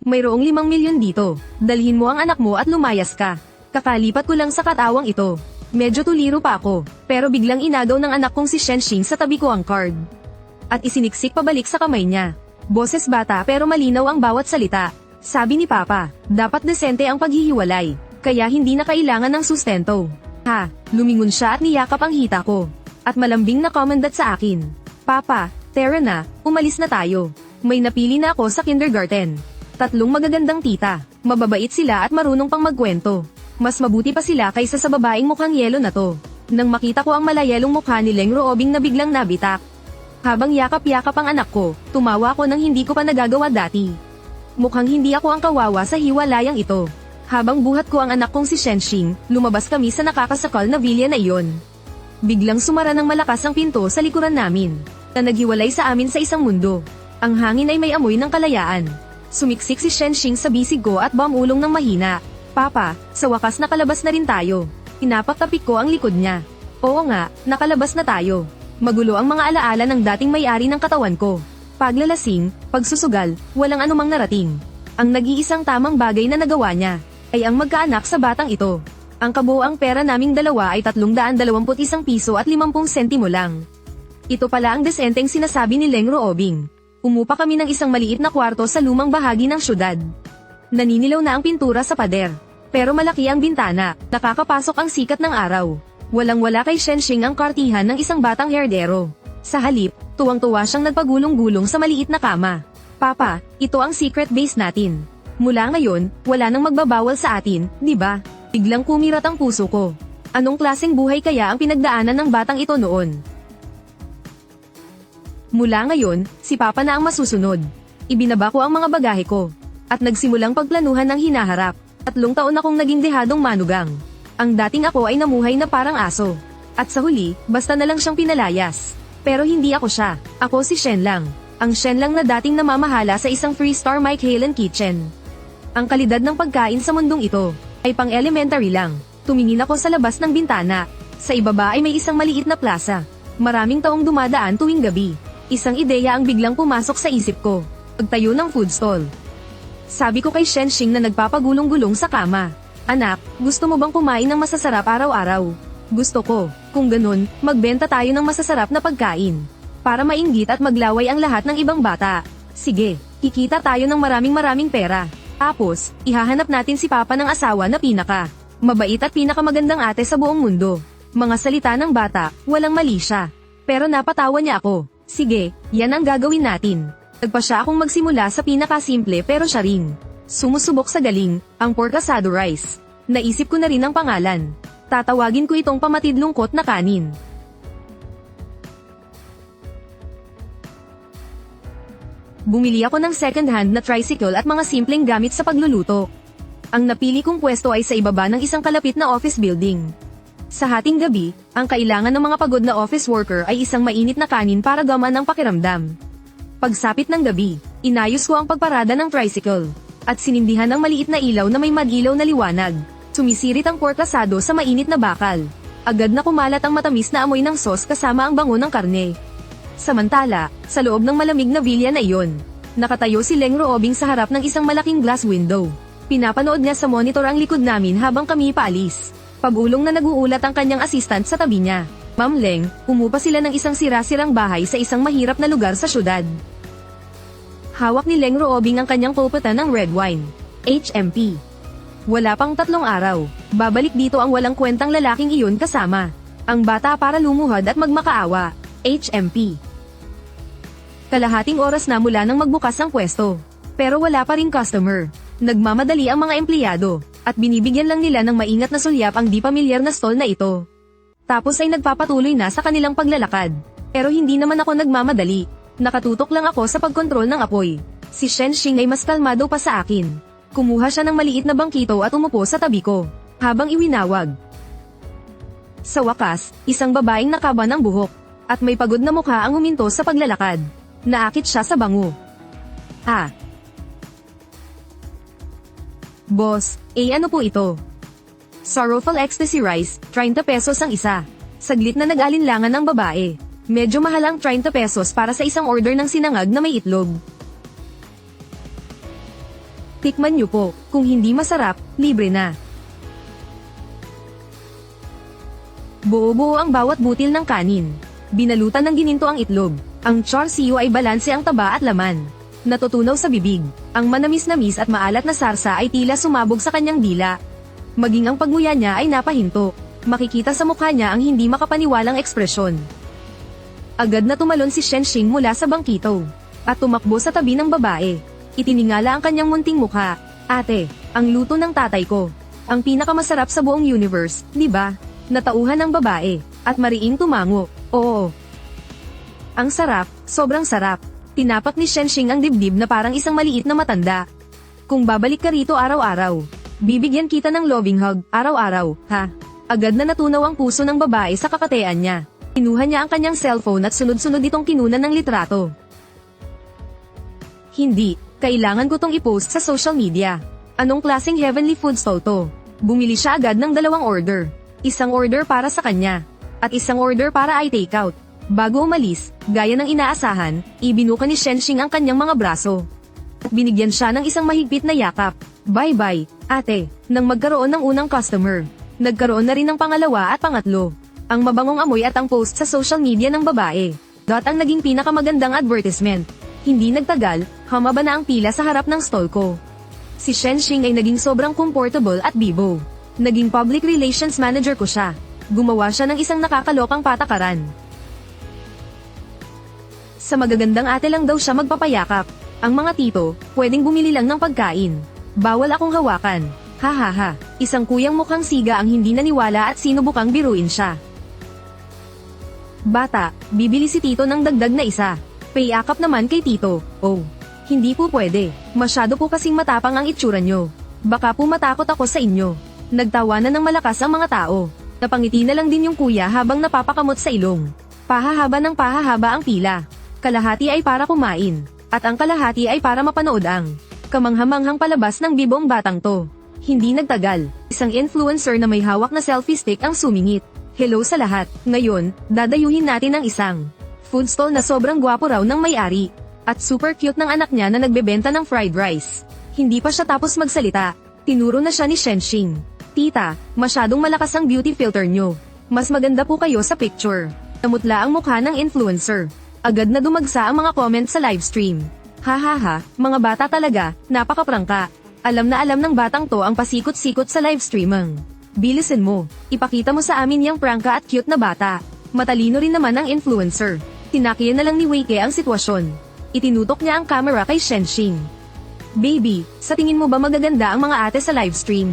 Mayroong 5 milyon dito. Dalhin mo ang anak mo at lumayas ka. Kakalipat ko lang sa katawang ito. Medyo tuliro pa ako, pero biglang inagaw ng anak kong si Shenxing sa tabi ko ang card. At isiniksik pabalik sa kamay niya. Boses bata pero malinaw ang bawat salita. Sabi ni Papa, dapat desente ang paghihiwalay, kaya hindi na kailangan ng sustento. Ha, lumingon siya at niyakap ang hita ko. At malambing na komandat sa akin. Papa, tara na, umalis na tayo. May napili na ako sa kindergarten. 3 magagandang tita, mababait sila at marunong pang magkwento. Mas mabuti pa sila kaysa sa babaeng mukhang yelo na to. Nang makita ko ang malayelong mukha ni Leng Ruobing na biglang nabitak. Habang yakap-yakap ang anak ko, tumawa ko nang hindi ko pa nagagawa dati. Mukhang hindi ako ang kawawa sa hiwalayang ito. Habang buhat ko ang anak kong si Shenxing, lumabas kami sa nakakasakal na villa na iyon. Biglang sumara ng malakas ang pinto sa likuran namin, na naghiwalay sa amin sa isang mundo. Ang hangin ay may amoy ng kalayaan. Sumiksik si Shenxing sa bisig ko at bumulong ng mahina. Papa, sa wakas nakalabas na rin tayo. Inapatapik ko ang likod niya. Oo nga, nakalabas na tayo. Magulo ang mga alaala ng dating may-ari ng katawan ko. Paglalasing, pagsusugal, walang anumang narating. Ang nag-iisang tamang bagay na nagawa niya ay ang magkaanak sa batang ito. Ang kabuoang pera naming dalawa ay 321 piso at 50 sentimo lang. Ito pala ang desenteng sinasabi ni Leng Ruobing. Umupa kami ng isang maliit na kwarto sa lumang bahagi ng syudad. Naninilaw na ang pintura sa pader. Pero malaki ang bintana, nakakapasok ang sikat ng araw. Walang-wala kay Shenxing ang kartihan ng isang batang herdero. Sa halip, tuwang-tuwa siyang nagpagulong-gulong sa maliit na kama. Papa, ito ang secret base natin. Mula ngayon, wala nang magbabawal sa atin, di ba? Biglang kumirat ang puso ko. Anong klaseng buhay kaya ang pinagdaanan ng batang ito noon? Mula ngayon, si Papa na ang masusunod. Ibinaba ko ang mga bagahe ko. At nagsimulang pagplanuhan ng hinaharap. 3 taon akong naging dehadong manugang. Ang dating ako ay namuhay na parang aso. At sa huli, basta na lang siyang pinalayas. Pero hindi ako siya. Ako si Shen lang. Ang Shen lang na dating namamahala sa isang 3-star Mike Halen kitchen. Ang kalidad ng pagkain sa mundong ito ay pang-elementary lang. Tumingin ako sa labas ng bintana. Sa ibaba ay may isang maliit na plaza. Maraming taong dumadaan tuwing gabi. Isang ideya ang biglang pumasok sa isip ko. Pagtayo ng food stall. Sabi ko kay Shenxing na nagpapagulong-gulong sa kama. Anak, gusto mo bang kumain ng masasarap araw-araw? Gusto ko. Kung ganun, magbenta tayo ng masasarap na pagkain. Para mainggit at maglaway ang lahat ng ibang bata. Sige, kikita tayo ng maraming pera. Tapos, ihahanap natin si Papa ng asawa na mabait at pinakamagandang ate sa buong mundo. Mga salita ng bata, walang mali siya. Pero napatawa niya ako. Sige, yan ang gagawin natin. Nagpa siya akong magsimula sa pinakasimple pero siya rin. Sumusubok sa galing, ang pork asado rice. Naisip ko na rin ang pangalan. Tatawagin ko itong pamatidlungkot na kanin. Bumili ako ng second-hand na tricycle at mga simpleng gamit sa pagluluto. Ang napili kong pwesto ay sa ibaba ng isang kalapit na office building. Sa hating gabi, ang kailangan ng mga pagod na office worker ay isang mainit na kanin para gaman ang pakiramdam. Pagsapit ng gabi, inayos ko ang pagparada ng tricycle, at sinindihan ng maliit na ilaw na may madilaw na liwanag. Sumisirit ang pork asado sa mainit na bakal. Agad na kumalat ang matamis na amoy ng sauce kasama ang bango ng karne. Samantala, sa loob ng malamig na villa na iyon, nakatayo si Leng Ruobing sa harap ng isang malaking glass window. Pinapanood niya sa monitor ang likod namin habang kami paalis. Pag-ulong na naguulat ang kanyang assistant sa tabi niya. Ma'am Leng, umupa sila ng isang sira-sirang bahay sa isang mahirap na lugar sa syudad. Hawak ni Leng Ruobing ang kanyang kopatan ng red wine. HMP. Wala pang 3 araw, babalik dito ang walang kwentang lalaking iyon kasama. Ang bata para lumuhod at magmakaawa. HMP. Kalahating oras na mula nang magbukas ang pwesto. Pero wala pa ring customer. Nagmamadali ang mga empleyado, at binibigyan lang nila ng maingat na sulyap ang di pamilyar na stall na ito. Tapos ay nagpapatuloy na sa kanilang paglalakad. Pero hindi naman ako nagmamadali. Nakatutok lang ako sa pagkontrol ng apoy. Si Shenxing ay mas kalmado pa sa akin. Kumuha siya ng maliit na bangkito at umupo sa tabi ko, habang iwinawag. Sa wakas, isang babaeng nakaba ng buhok, at may pagod na mukha ang huminto sa paglalakad. Naakit siya sa bango. Ah. Boss, ano po ito? Sorrowful Ecstasy Rice, 30 pesos ang isa. Saglit na nag-alinlangan ang babae. Medyo mahal ang 30 pesos para sa isang order ng sinangag na may itlog. Tikman niyo po, kung hindi masarap, libre na. Buo-buo ang bawat butil ng kanin. Binalutan ng gininto ang itlog. Ang char siu ay balanse ang taba at laman. Natutunaw sa bibig. Ang manamis-namis at maalat na sarsa ay tila sumabog sa kanyang dila. Maging ang pagmuya niya ay napahinto. Makikita sa mukha niya ang hindi makapaniwalang ekspresyon. Agad na tumalon si Shenxing mula sa bangkito. At tumakbo sa tabi ng babae. Itiningala ang kanyang munting mukha. Ate, ang luto ng tatay ko. Ang pinakamasarap sa buong universe, di ba? Natauhan ng babae. At mariing tumango. Oo. Ang sarap, sobrang sarap. Tinapak ni Shenxing ang dibdib na parang isang maliit na matanda. Kung babalik ka rito araw-araw, bibigyan kita ng loving hug, araw-araw, ha? Agad na natunaw ang puso ng babae sa kakatean niya. Kinuha niya ang kanyang cellphone at sunod-sunod itong kinunan ng litrato. Hindi, kailangan ko tong i-post sa social media. Anong klaseng heavenly food stall to? Bumili siya agad ng 2 order. Isang order para sa kanya, at isang order para ay takeout. Bago umalis, gaya ng inaasahan, ibinuka ni Shenxing ang kanyang mga braso. At binigyan siya ng isang mahigpit na yakap. Bye-bye, ate. Nang magkaroon ng unang customer, nagkaroon na rin ng pangalawa at pangatlo. Ang mabangong amoy at ang post sa social media ng babae. Ang naging pinakamagandang advertisement. Hindi nagtagal, humaba na ang pila sa harap ng stall ko. Si Shenxing ay naging sobrang comfortable at bibo. Naging public relations manager ko siya. Gumawa siya ng isang nakakalokang patakaran. Sa magagandang ate lang daw siya magpapayakap. Ang mga tito, pwedeng bumili lang ng pagkain. Bawal akong hawakan. Hahaha, isang kuyang mukhang siga ang hindi naniwala at sinubukang biruin siya. Bata, bibili si tito ng dagdag na isa. Payakap naman kay tito. Oh, hindi po pwede. Masyado po kasing matapang ang itsura nyo. Baka po matakot ako sa inyo. Nagtawanan ng malakas ang mga tao. Napangiti na lang din yung kuya habang napapakamot sa ilong. Pahahaba ng pahahaba ang pila. Kalahati ay para kumain. At ang kalahati ay para mapanood ang kamanghamanghang palabas ng bibong batang to. Hindi nagtagal, isang influencer na may hawak na selfie stick ang sumingit. Hello sa lahat, ngayon, dadayuhin natin ang isang food stall na sobrang gwapo raw ng may-ari. At super cute ng anak niya na nagbebenta ng fried rice. Hindi pa siya tapos magsalita, tinuro na siya ni Shenxing. Tita, masyadong malakas ang beauty filter nyo. Mas maganda po kayo sa picture. Namutla ang mukha ng influencer. Agad na dumagsa ang mga comment sa livestream. Hahaha, mga bata talaga, napakaprangka. Alam na alam ng batang to ang pasikot-sikot sa livestreaming. Bilisin mo, ipakita mo sa amin yung prangka at cute na bata. Matalino rin naman ang influencer. Tinakiyan na lang ni Weike ang sitwasyon. Itinutok niya ang camera kay Shenxing. Baby, sa tingin mo ba magaganda ang mga ate sa livestream?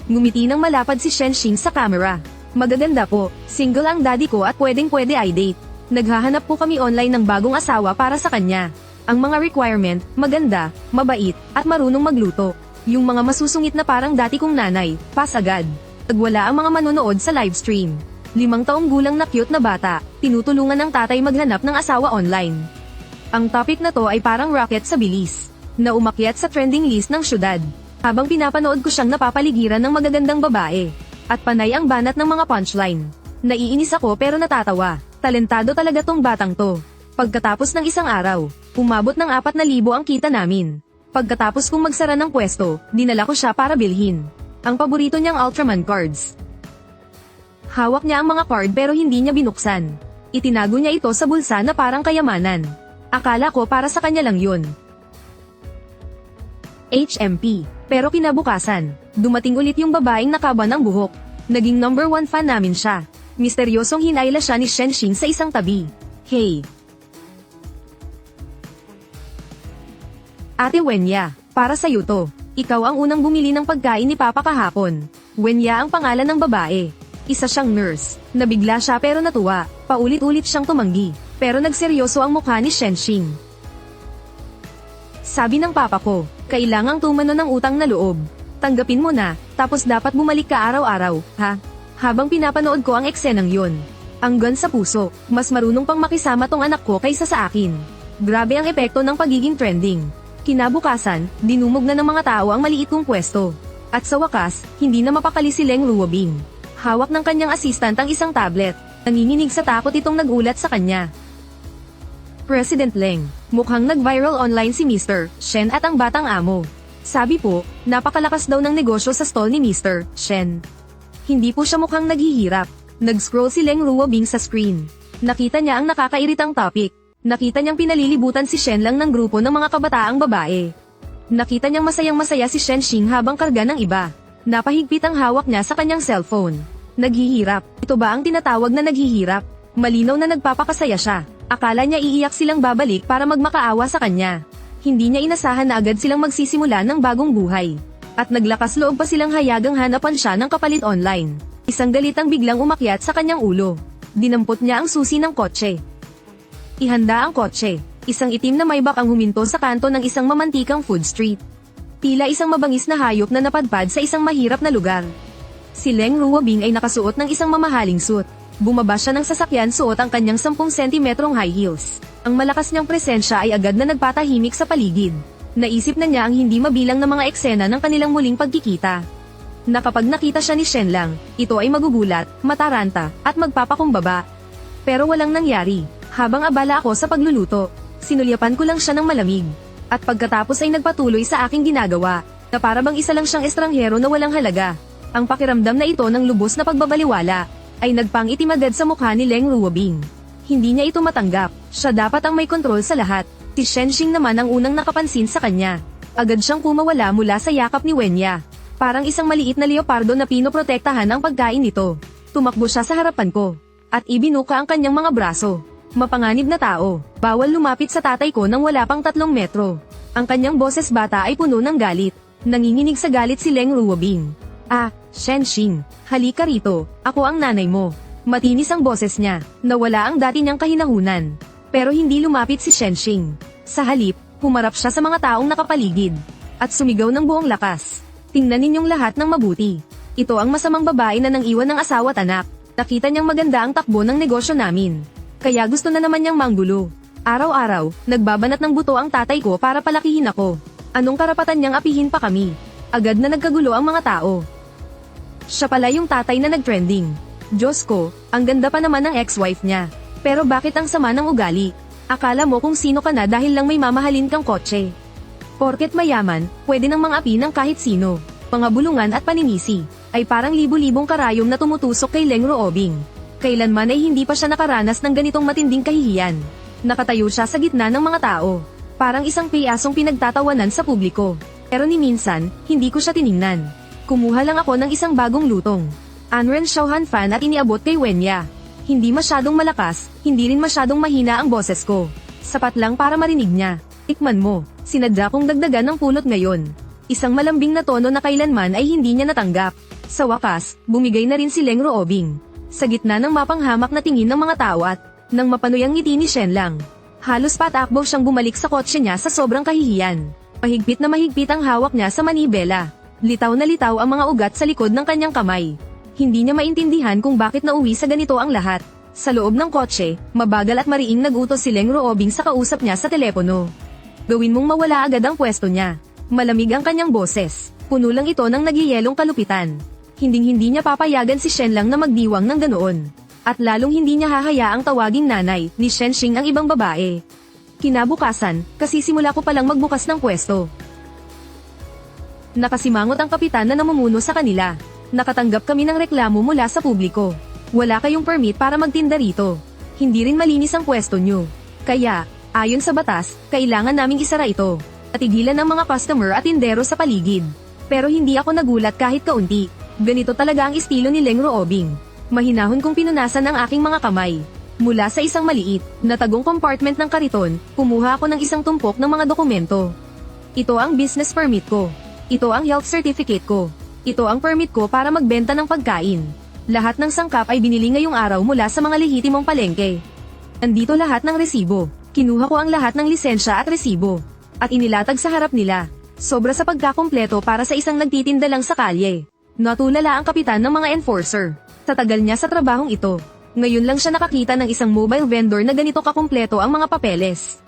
Ngumiti ng malapad si Shenxing sa camera. Magaganda po, single ang daddy ko at pwedeng-pwede ay date. Naghahanap po kami online ng bagong asawa para sa kanya. Ang mga requirement, maganda, mabait, at marunong magluto. Yung mga masusungit na parang dati kong nanay, pass agad. Tagwala ang mga manonood sa livestream. 5 taong gulang na cute na bata, tinutulungan ng tatay maghanap ng asawa online. Ang topic na to ay parang rocket sa bilis, na umakyat sa trending list ng syudad. Habang pinapanood ko siyang napapaligiran ng magagandang babae. At panay ang banat ng mga punchline. Naiinis ako pero natatawa. Talentado talaga tong batang to. Pagkatapos ng isang araw, umabot ng 4,000 ang kita namin. Pagkatapos kong magsara ng pwesto, dinala ko siya para bilhin ang paborito niyang Ultraman cards. Hawak niya ang mga card pero hindi niya binuksan. Itinago niya ito sa bulsa na parang kayamanan. Akala ko para sa kanya lang yun. HMP. Pero kinabukasan, dumating ulit yung babaeng nakaba ng buhok. Naging number 1 fan namin siya. Misteryosong hinayla siya ni Shenxing sa isang tabi. Hey! Ate Wenya, para sa'yo to. Ikaw ang unang bumili ng pagkain ni Papa kahapon. Wenya ang pangalan ng babae. Isa siyang nurse. Nabigla siya pero natuwa. Paulit-ulit siyang tumanggi. Pero nagseryoso ang mukha ni Shenxing. Sabi ng papa ko, kailangang tumano ng utang na loob. Tanggapin mo na, tapos dapat bumalik ka araw-araw, ha? Habang pinapanood ko ang eksenang yun. Ang gun sa puso, mas marunong pang makisama tong anak ko kaysa sa akin. Grabe ang epekto ng pagiging trending. Kinabukasan, dinumog na ng mga tao ang maliit kong pwesto. At sa wakas, hindi na mapakali si Leng Ruobing. Hawak ng kanyang assistant ang isang tablet. Nanginginig sa takot itong nagulat sa kanya. President Leng, mukhang nag-viral online si Mr. Shen at ang batang amo. Sabi po, napakalakas daw ng negosyo sa stall ni Mr. Shen. Hindi po siya mukhang naghihirap. Nag-scroll si Leng Ruobing sa screen. Nakita niya ang nakakairitang topic. Nakita niyang pinalilibutan si Shen Lang ng grupo ng mga kabataang babae. Nakita niyang masayang-masaya si Shen Xing habang karga ng iba. Napahigpit ang hawak niya sa kanyang cellphone. Naghihirap. Ito ba ang tinatawag na naghihirap? Malinaw na nagpapakasaya siya. Akala niya iiyak silang babalik para magmakaawa sa kanya. Hindi niya inasahan na agad silang magsisimula ng bagong buhay. At naglakas loob pa silang hayagang hanapan siya ng kapalit online. Isang galitang biglang umakyat sa kanyang ulo. Dinampot niya ang susi ng kotse. Ihanda ang kotse. Isang itim na Maybach ang huminto sa kanto ng isang mamantikang food street. Tila isang mabangis na hayop na napadpad sa isang mahirap na lugar. Si Leng Ruobing ay nakasuot ng isang mamahaling suit. Bumaba siya ng sasakyan suot ang kanyang 10 sentimetrong high heels. Ang malakas niyang presensya ay agad na nagpatahimik sa paligid. Naisip na niya ang hindi mabilang na mga eksena ng kanilang muling pagkikita. Na kapag nakita siya ni Shen Lang, ito ay magugulat, mataranta, at magpapakumbaba. Pero walang nangyari. Habang abala ako sa pagluluto, sinulyapan ko lang siya ng malamig. At pagkatapos ay nagpatuloy sa aking ginagawa, na para bang isa lang siyang estranghero na walang halaga. Ang pakiramdam na ito ng lubos na pagbabaliwala, ay nagpangitim agad sa mukha ni Leng Ruobing. Hindi niya ito matanggap, siya dapat ang may kontrol sa lahat. Si Shen Xing naman ang unang nakapansin sa kanya. Agad siyang kumawala mula sa yakap ni Wenya. Parang isang maliit na leopardo na pinoprotektahan ang pagkain nito. Tumakbo siya sa harapan ko, at ibinuka ang kanyang mga braso. Mapanganib na tao, bawal lumapit sa tatay ko nang wala pang 3 metro. Ang kanyang boses bata ay puno ng galit. Nanginginig sa galit si Leng Ruobing. Ah, Shen Xing, halika rito, ako ang nanay mo. Matinis ang boses niya, nawala ang dati niyang kahinahunan. Pero hindi lumapit si Shen Xing. Sa halip, humarap siya sa mga taong nakapaligid. At sumigaw ng buong lakas. Tingnan ninyong lahat ng mabuti. Ito ang masamang babae na nang iwan ng asawa at anak. Nakita niyang maganda ang takbo ng negosyo namin. Kaya gusto na naman niyang manggulo. Araw-araw, nagbabanat ng buto ang tatay ko para palakihin ako. Anong karapatan niyang apihin pa kami? Agad na nagkagulo ang mga tao. Siya pala yung tatay na nagtrending. Diyos ko, ang ganda pa naman ng ex-wife niya. Pero bakit ang sama ng ugali? Akala mo kung sino ka na dahil lang may mamahalin kang kotse. Porket mayaman, pwede nang mangapi ng kahit sino. Mga bulungan at paninisi, ay parang libu-libong karayom na tumutusok kay Leng Ruobing. Kailanman ay hindi pa siya nakaranas ng ganitong matinding kahihiyan. Nakatayo siya sa gitna ng mga tao. Parang isang piyasong pinagtatawanan sa publiko. Pero ni minsan, hindi ko siya tiningnan. Kumuha lang ako ng isang bagong lutong. Anren Xiaohan fan at iniabot kay Wenya. Hindi masyadong malakas, hindi rin masyadong mahina ang boses ko. Sapat lang para marinig niya. Tikman mo, sinadya kong dagdagan ng pulot ngayon. Isang malambing na tono na kailanman ay hindi niya natanggap. Sa wakas, bumigay na rin si Leng Ruobing. Sa gitna ng mapanghamak na tingin ng mga tao at nang mapanuyang ngiti ni Shen Lang. Halos patakbo siyang bumalik sa kotse niya sa sobrang kahihiyan. Mahigpit na mahigpit ang hawak niya sa manibela. Litaw na litaw ang mga ugat sa likod ng kanyang kamay. Hindi niya maintindihan kung bakit nauwi sa ganito ang lahat. Sa loob ng kotse, mabagal at mariing nag-utos si Leng Ruobing sa kausap niya sa telepono. Gawin mong mawala agad ang pwesto niya. Malamig ang kanyang boses. Puno lang ito ng nagyayelong kalupitan. Hinding-hindi niya papayagan si Shen Lang na magdiwang ng ganoon. At lalong hindi niya hahayaang tawaging nanay ni Shen Xing ang ibang babae. Kinabukasan, kasi simula ko palang magbukas ng pwesto. Nakasimangot ang kapitan na namumuno sa kanila. Nakatanggap kami ng reklamo mula sa publiko. Wala kayong permit para magtinda rito. Hindi rin malinis ang pwesto nyo. Kaya, ayon sa batas, kailangan naming isara ito. At tigilan ang mga customer at tindero sa paligid. Pero hindi ako nagulat kahit kaunti. Ganito talaga ang estilo ni Leng Ruobing. Mahinahon kong pinunasan ang aking mga kamay. Mula sa isang maliit, na tagong compartment ng kariton, kumuha ako ng isang tumpok ng mga dokumento. Ito ang business permit ko. Ito ang health certificate ko. Ito ang permit ko para magbenta ng pagkain. Lahat ng sangkap ay binili ngayong araw mula sa mga lehitimong palengke. Nandito lahat ng resibo. Kinuha ko ang lahat ng lisensya at resibo. At inilatag sa harap nila. Sobra sa pagkakumpleto para sa isang nagtitinda lang sa kalye. Natulala ang kapitan ng mga enforcer. Sa tagal niya sa trabahong ito, ngayon lang siya nakakita ng isang mobile vendor na ganito kakumpleto ang mga papeles.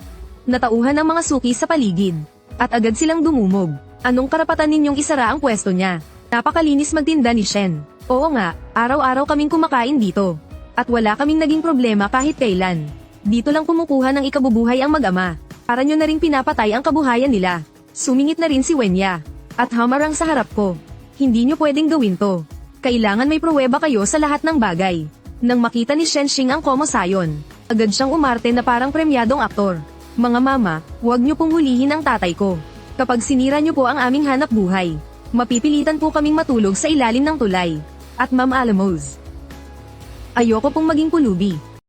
Natauhan ang mga suki sa paligid. At agad silang dumumog. Anong karapatan ninyong isara ang pwesto niya? Napakalinis magtinda ni Shen. Oo nga, araw-araw kaming kumakain dito. At wala kaming naging problema kahit kailan. Dito lang kumukuha ng ikabubuhay ang mag-ama. Para nyo na ring pinapatay ang kabuhayan nila. Sumingit na rin si Wenya. At hamarang sa harap ko. Hindi nyo pwedeng gawin to. Kailangan may pruweba kayo sa lahat ng bagay. Nang makita ni Shenxing ang Komosayon, agad siyang umarte na parang premyadong aktor. Mga mama, huwag nyo pong hulihin ang tatay ko. Kapag sinira nyo po ang aming hanap buhay, mapipilitan po kaming matulog sa ilalim ng tulay. At Ma'am Alamos, ayoko pong maging pulubi.